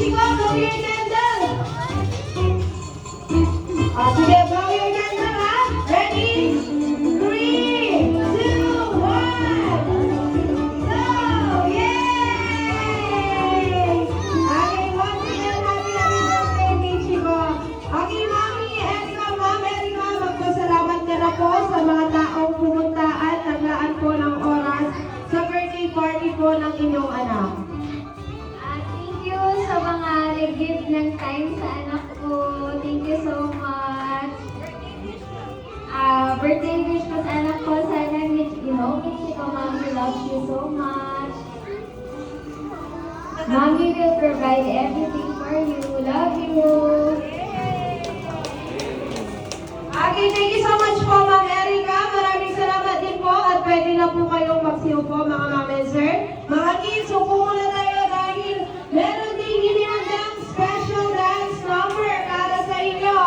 Chico, blow your candle. Sige, blow your candle, ha? Ready? 3, 2, 1. Blow! Yay! Okay, once again, happy birthday, kay Chico. Okay, Mami Erika, Ma'am Erika, magpasalamat ka na po sa mga taong pumunta at naglaan po ng oras sa birthday party po ng inyong anak. Thank you sa mga nag-give ng time sa anak ko. Thank you so much. Birthday wish ko sa anak ko. Sana Michi ko, Mommy loves you so much. Mommy will provide everything for you. Love you. Okay, thank you so much po, Ma'am Erika. Maraming salamat din po at pwede na po kayong magsiyo po, mga ma'am and sir. Mga kids, upo muna tayo dahil meron din hinihanggang special dance number para sa inyo.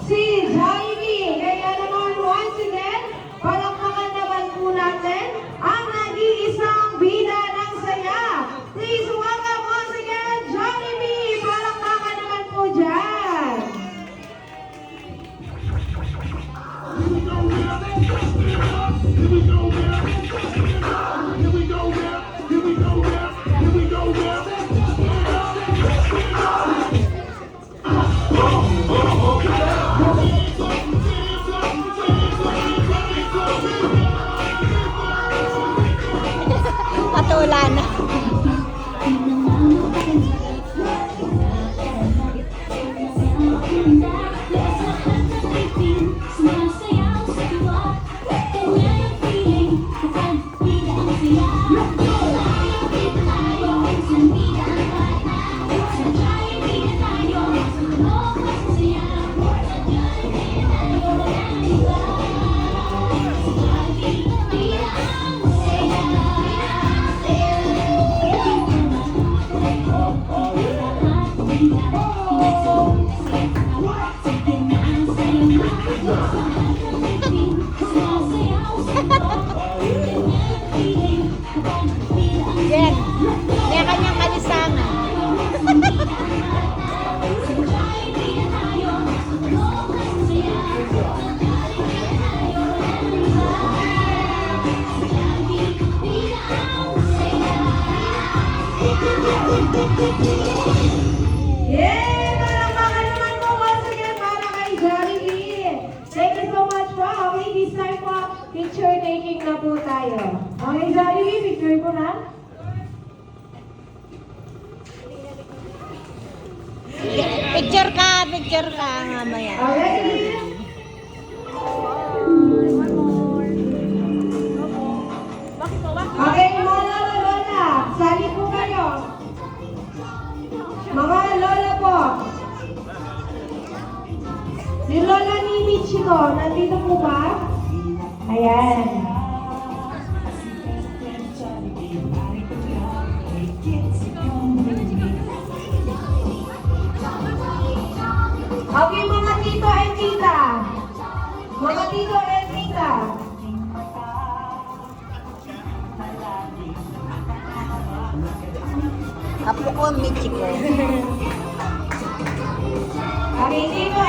Si Jollibee. Kaya naman, once again, palakpakan naman po natin ang nag-iisang bida ng saya. Please welcome once again, Jollibee. Palakpakan naman po dyan. Patulan. Yan. May kanyang kalisangan. Yay! Palakpakan naman po once again para kay Jollibee. Thank you so much po. Okay, this time po, picture taking na po tayo. Okay, Jollibee, picture po na. Picture ka mamaya. Okay. Okay, mga lola, sali po kayo. Mga lola po. Si Lola ni Michiko, nandito po ba? Ayan. Okay, mga tito and tita. Mga tito and tita. Apo ko, Michi ko. Okay, tito